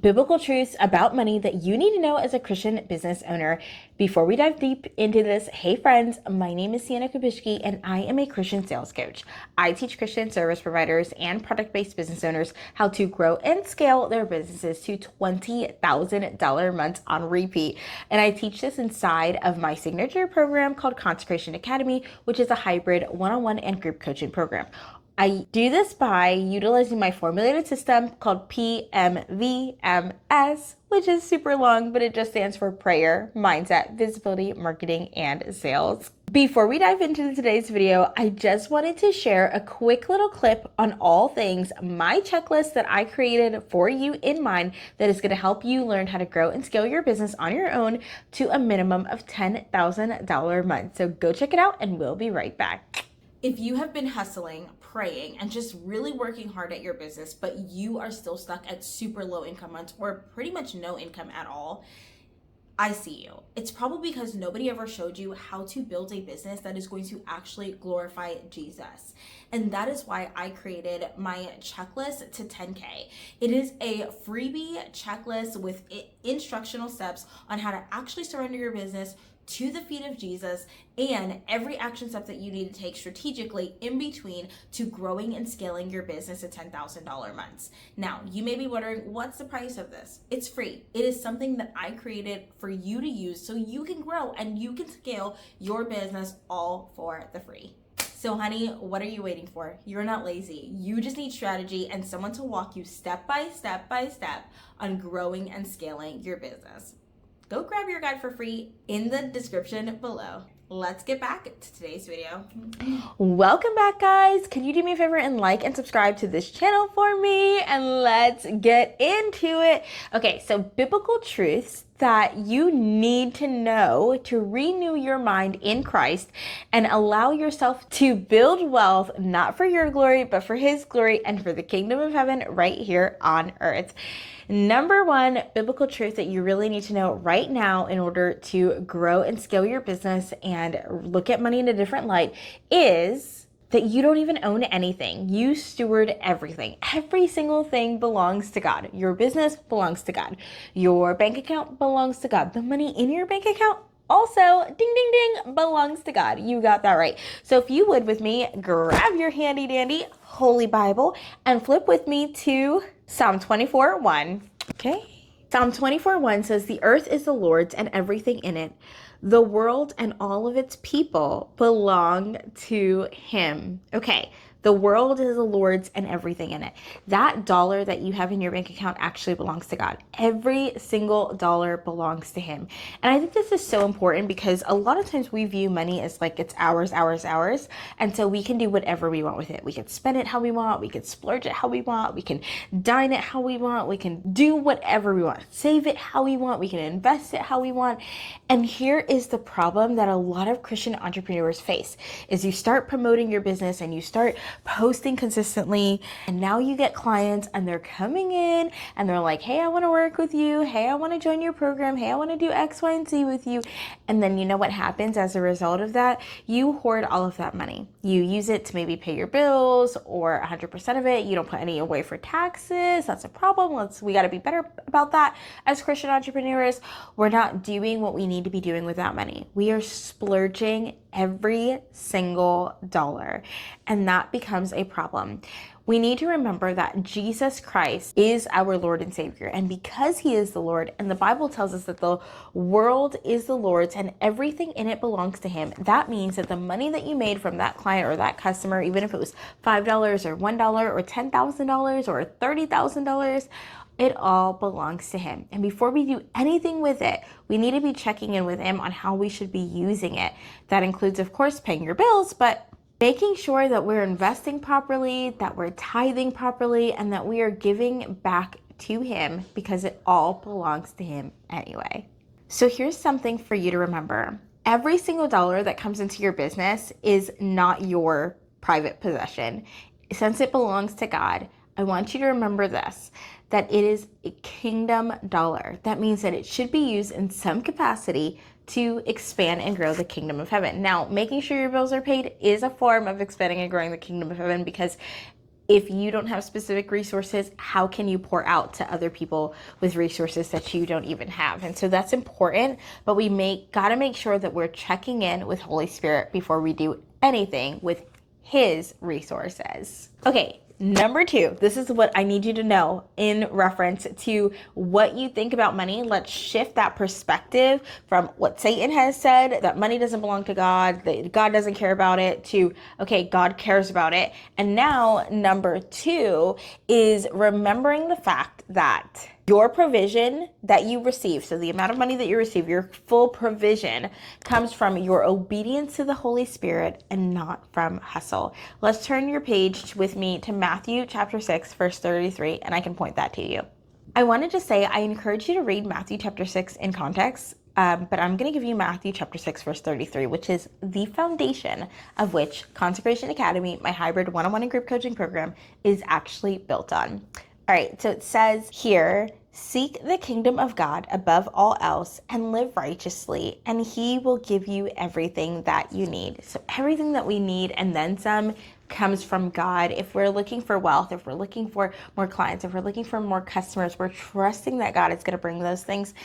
biblical truths about money that you need to know as a Christian business owner. Before we dive deep into this, hey friends, my name is Sienna Kubishki and I am a Christian sales coach. I teach Christian service providers and product-based business owners how to grow and scale their businesses to $20,000 months on repeat. And I teach this inside of my signature program called Consecration Academy, which is a hybrid one-on-one and group coaching program. I do this by utilizing my formulated system called PMVMS, which is super long, but it just stands for prayer, mindset, visibility, marketing, and sales. Before we dive into today's video, I just wanted to share a quick little clip on all things my checklist that I created for you in mind that is going to help you learn how to grow and scale your business on your own to a minimum of $10,000 a month. So go check it out and we'll be right back. If you have been hustling, praying, and just really working hard at your business, but you are still stuck at super low income months or pretty much no income at all, I see you. It's probably because nobody ever showed you how to build a business that is going to actually glorify Jesus. And that is why I created my checklist to 10K. It is a freebie checklist with instructional steps on how to actually surrender your business to the feet of Jesus and every action step that you need to take strategically in between to growing and scaling your business to $10,000 months. Now, you may be wondering, what's the price of this? It's free. It is something that I created for you to use so you can grow and you can scale your business all for the free. So honey, what are you waiting for? You're not lazy. You just need strategy and someone to walk you step by step on growing and scaling your business. Go grab your guide for free in the description below. Let's get back to today's video. Welcome back, guys. Can you do me a favor and like and subscribe to this channel for me? And let's get into it. Okay, so biblical truths that you need to know to renew your mind in Christ and allow yourself to build wealth, not for your glory, but for His glory and for the kingdom of heaven right here on earth. Number one biblical truth that you really need to know right now in order to grow and scale your business and look at money in a different light is that you don't even own anything. You steward everything. Every single thing belongs to God. Your business belongs to God. Your bank account belongs to God. The money in your bank account also, ding, ding, ding, belongs to God. You got that right. So if you would with me, grab your handy dandy Holy Bible and flip with me to Psalm 24:1. Okay. Psalm 24:1 says, "The earth is the Lord's and everything in it. The world and all of its people belong to Him." Okay. The world is the Lord's and everything in it. That dollar that you have in your bank account actually belongs to God. Every single dollar belongs to Him. And I think this is so important because a lot of times we view money as like it's ours. And so we can do whatever we want with it. We can spend it how we want. We can splurge it how we want. We can dine it how we want. We can do whatever we want. Save it how we want. We can invest it how we want. And here is the problem that a lot of Christian entrepreneurs face is you start promoting your business and you start posting consistently, and now you get clients and they're coming in and they're like, hey, I want to work with you. Hey, I want to join your program. Hey, I want to do X, Y, and Z with you. And then you know what happens as a result of that? You hoard all of that money. You use it to maybe pay your bills or 100% of it. You don't put any away for taxes. That's a problem. We got to be better about that. As Christian entrepreneurs, we're not doing what we need to be doing with that money. We are splurging every single dollar, and that becomes a problem. We need to remember that Jesus Christ is our Lord and Savior, and because He is the Lord, and the Bible tells us that the world is the Lord's and everything in it belongs to Him, that means that the money that you made from that client or that customer, even if it was $5 or $1 or $10,000 or $30,000, it all belongs to Him. And before we do anything with it, we need to be checking in with Him on how we should be using it. That includes, of course, paying your bills, but making sure that we're investing properly, that we're tithing properly, and that we are giving back to Him because it all belongs to Him anyway. So here's something for you to remember. Every single dollar that comes into your business is not your private possession. Since it belongs to God, I want you to remember this, that it is a kingdom dollar. That means that it should be used in some capacity to expand and grow the kingdom of heaven. Now, making sure your bills are paid is a form of expanding and growing the kingdom of heaven because if you don't have specific resources, how can you pour out to other people with resources that you don't even have? And so that's important, but gotta make sure that we're checking in with Holy Spirit before we do anything with his resources. Okay, number 2, this is what I need you to know in reference to what you think about money. Let's shift that perspective from what Satan has said, that money doesn't belong to God, that God doesn't care about it, to, okay, God cares about it. And now number 2 is remembering the fact that your provision that you receive, so the amount of money that you receive, your full provision comes from your obedience to the Holy Spirit and not from hustle. Let's turn your page with me to Matthew chapter 6, verse 33, and I can point that to you. I wanted to say I encourage you to read Matthew chapter 6 in context, but I'm going to give you Matthew chapter 6, verse 33, which is the foundation of which Consecration Academy, my hybrid one-on-one and group coaching program, is actually built on. All right, so it says here, seek the kingdom of God above all else and live righteously, and he will give you everything that you need. So everything that we need and then some comes from God. If we're looking for wealth, if we're looking for more clients, if we're looking for more customers, we're trusting that God is going to bring those things.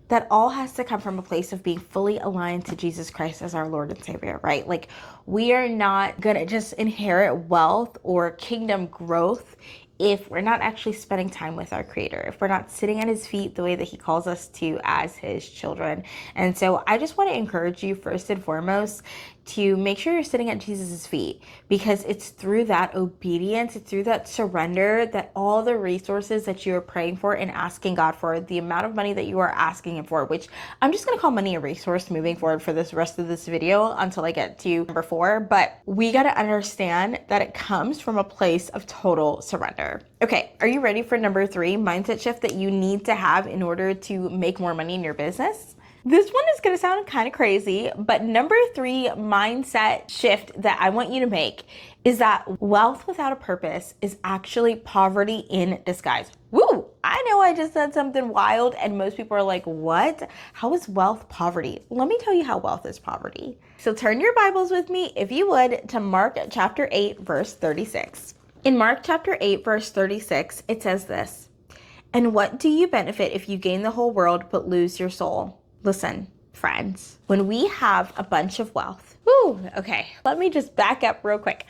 That all has to come from a place of being fully aligned to Jesus Christ as our Lord and Savior, right? Like, we are not going to just inherit wealth or kingdom growth if we're not actually spending time with our Creator, if we're not sitting at his feet the way that he calls us to as his children. And so I just want to encourage you first and foremost to make sure you're sitting at Jesus's feet, because it's through that obedience, it's through that surrender that all the resources that you are praying for and asking God for, the amount of money that you are asking him for, which I'm just going to call money a resource moving forward for this rest of this video until I get to number 4. But we got to understand that it comes from a place of total surrender. Okay, are you ready for number 3, mindset shift that you need to have in order to make more money in your business? This one is going to sound kind of crazy, but number 3 mindset shift that I want you to make is that wealth without a purpose is actually poverty in disguise. Woo! I know I just said something wild and most people are like, what? How is wealth poverty? Let me tell you how wealth is poverty. So turn your Bibles with me, if you would, to Mark chapter 8, verse 36. In Mark chapter 8, verse 36, it says this, "And what do you benefit if you gain the whole world but lose your soul?" Listen, friends, when we have a bunch of wealth, okay, let me just back up real quick.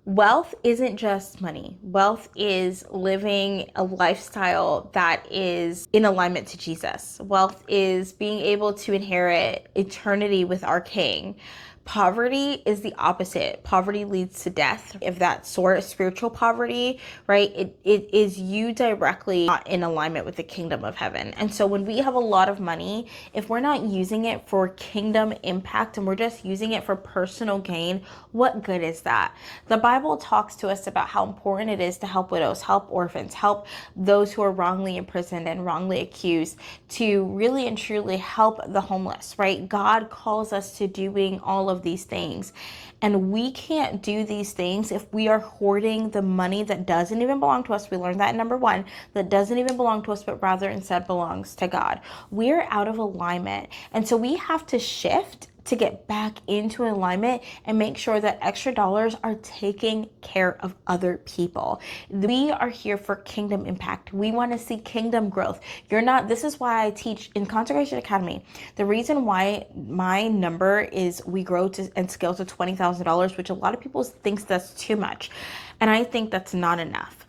Wealth isn't just money. Wealth is living a lifestyle that is in alignment to Jesus. Wealth is being able to inherit eternity with our King. Poverty is the opposite. Poverty leads to death. If that sort of spiritual poverty, right, it is you directly not in alignment with the kingdom of heaven. And so when we have a lot of money, if we're not using it for kingdom impact and we're just using it for personal gain, what good is that? The Bible talks to us about how important it is to help widows, help orphans, help those who are wrongly imprisoned and wrongly accused, to really and truly help the homeless, right? God calls us to doing all of these things. And we can't do these things if we are hoarding the money that doesn't even belong to us. We learned that in number 1, that doesn't even belong to us, but rather instead belongs to God. We're out of alignment. And so we have to shift to get back into alignment and make sure that extra dollars are taking care of other people. We are here for kingdom impact. We want to see kingdom growth. This is why I teach in Consecration Academy. The reason why my number is we grow to and scale to $20,000, which a lot of people thinks that's too much. And I think that's not enough.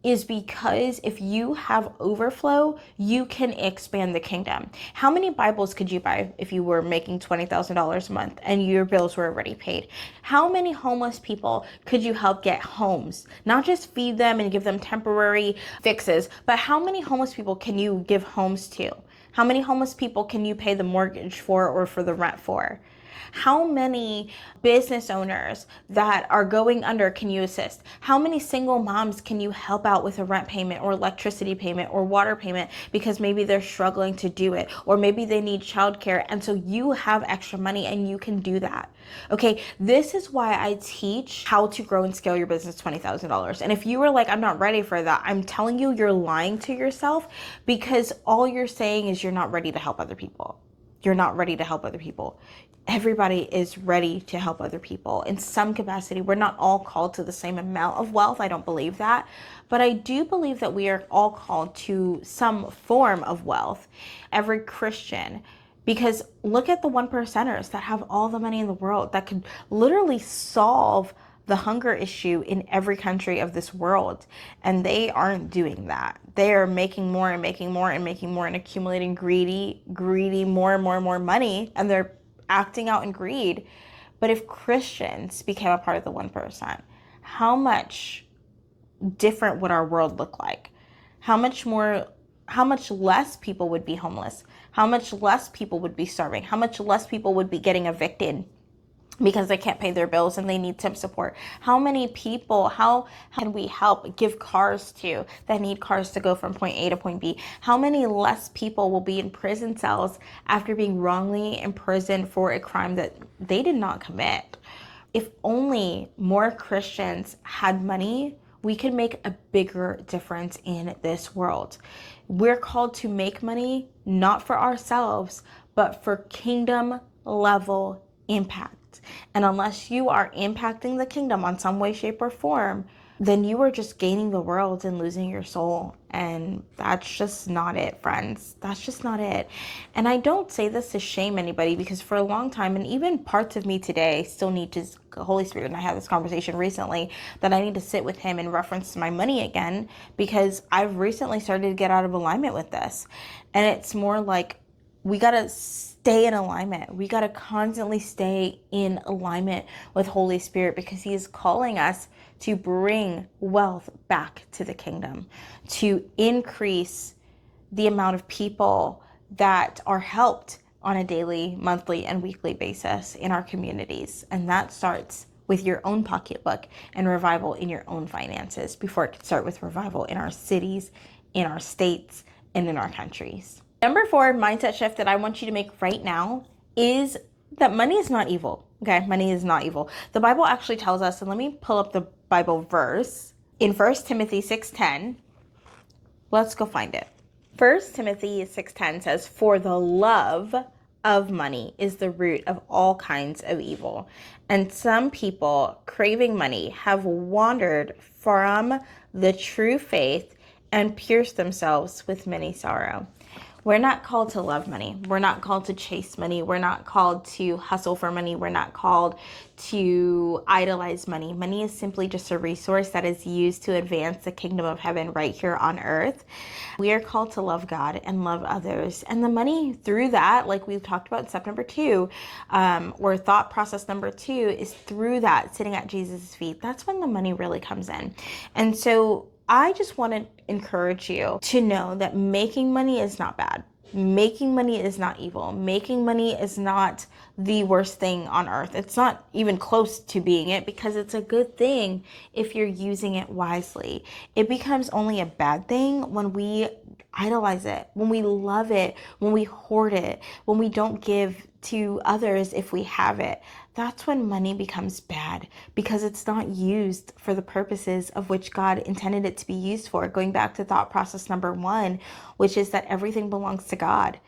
Is because if you have overflow, you can expand the kingdom. How many Bibles could you buy if you were making $20,000 a month and your bills were already paid? How many homeless people could you help get homes? Not just feed them and give them temporary fixes, but how many homeless people can you give homes to? How many homeless people can you pay the mortgage for or for the rent for? How many business owners that are going under can you assist? How many single moms can you help out with a rent payment or electricity payment or water payment because maybe they're struggling to do it, or maybe they need childcare and so you have extra money and you can do that? Okay, this is why I teach how to grow and scale your business $20,000. And if you were like, I'm not ready for that, I'm telling you, you're lying to yourself, because all you're saying is you're not ready to help other people. you're not ready to help other people. Everybody is ready to help other people in some capacity. We're not all called to the same amount of wealth. I don't believe that. But I do believe that we are all called to some form of wealth. Every Christian. Because look at the 1%ers that have all the money in the world that could literally solve the hunger issue in every country of this world. And they aren't doing that. They are making more and making more and making more and accumulating greedy, more and more and more money. And they're acting out in greed. But if Christians became a part of the 1%, how much different would our world look like? How much less people would be homeless? How much less people would be starving? How much less people would be getting evicted because they can't pay their bills and they need some support? How many people, how can we help give cars to that need cars to go from point A to point B? How many less people will be in prison cells after being wrongly imprisoned for a crime that they did not commit? If only more Christians had money, we could make a bigger difference in this world. We're called to make money, not for ourselves, but for kingdom level impact. And unless you are impacting the kingdom on some way, shape, or form, then you are just gaining the world and losing your soul. And that's just not it, friends. That's just not it. And I don't say this to shame anybody, because for a long time, and even parts of me today still need to, Holy Spirit and I had this conversation recently, that I need to sit with him in reference to my money again, because I've recently started to get out of alignment with this. And it's more like, we got to stay in alignment. We got to constantly stay in alignment with Holy Spirit, because he is calling us to bring wealth back to the kingdom, to increase the amount of people that are helped on a daily, monthly, and weekly basis in our communities. And that starts with your own pocketbook and revival in your own finances before it can start with revival in our cities, in our states, and in our countries. Number 4 mindset shift that I want you to make right now is that money is not evil. Okay, money is not evil. The Bible actually tells us, and let me pull up the Bible verse in 1 Timothy 6:10. Let's go find it. 1 Timothy 6:10 says, "For the love of money is the root of all kinds of evil. And some people, craving money, have wandered from the true faith and pierced themselves with many sorrow." We're not called to love money. We're not called to chase money. We're not called to hustle for money. We're not called to idolize money. Money is simply just a resource that is used to advance the kingdom of heaven right here on earth. We are called to love God and love others. And the money through that, like we've talked about in step number 2, or thought process number 2, is through that, sitting at Jesus' feet. That's when the money really comes in. And so I just want to encourage you to know that making money is not bad. Making money is not evil. Making money is not the worst thing on earth. It's not even close to being it, because it's a good thing if you're using it wisely. It becomes only a bad thing when we idolize it, when we love it, when we hoard it, when we don't give to others if we have it. That's when money becomes bad, because it's not used for the purposes of which God intended it to be used for. Going back to thought process number 1, which is that everything belongs to God.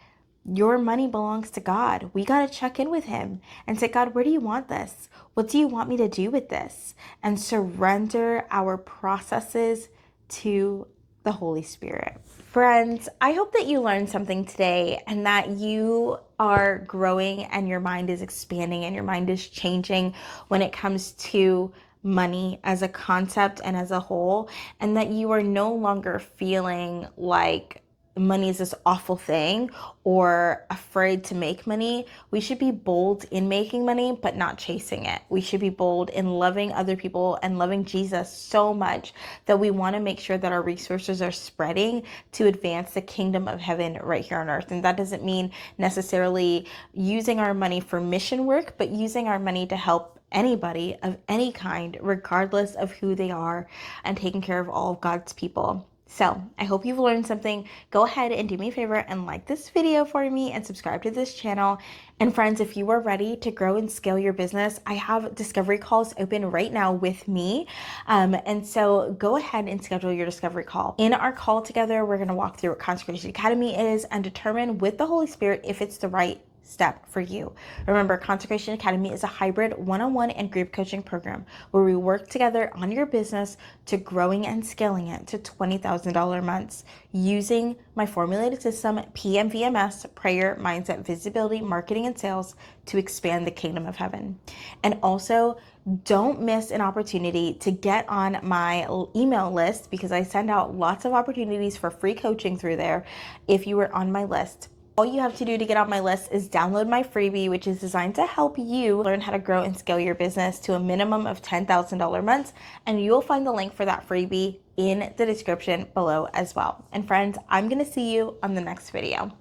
Your money belongs to God. We got to check in with him and say, God, where do you want this? What do you want me to do with this? And surrender our processes to the Holy Spirit. Friends, I hope that you learned something today, and that you are growing and your mind is expanding and your mind is changing when it comes to money as a concept and as a whole, and that you are no longer feeling like money is this awful thing or afraid to make money. We should be bold in making money, but not chasing it. We should be bold in loving other people and loving Jesus so much that we want to make sure that our resources are spreading to advance the kingdom of heaven right here on earth. And that doesn't mean necessarily using our money for mission work, but using our money to help anybody of any kind, regardless of who they are, and taking care of all of God's people. So I hope you've learned something. Go ahead and do me a favor and like this video for me and subscribe to this channel. And friends, if you are ready to grow and scale your business, I have discovery calls open right now with me. And so go ahead and schedule your discovery call. In our call together, we're going to walk through what Consecration Academy is and determine with the Holy Spirit if it's the right step for you. Remember, Consecration Academy is a hybrid one-on-one and group coaching program where we work together on your business to growing and scaling it to $20,000 months using my formulated system, PMVMS, prayer, mindset, visibility, marketing, and sales to expand the kingdom of heaven. And also, don't miss an opportunity to get on my email list because I send out lots of opportunities for free coaching through there if you were on my list. All you have to do to get on my list is download my freebie, which is designed to help you learn how to grow and scale your business to a minimum of $10,000 months. And you'll find the link for that freebie in the description below as well. And friends, I'm going to see you on the next video.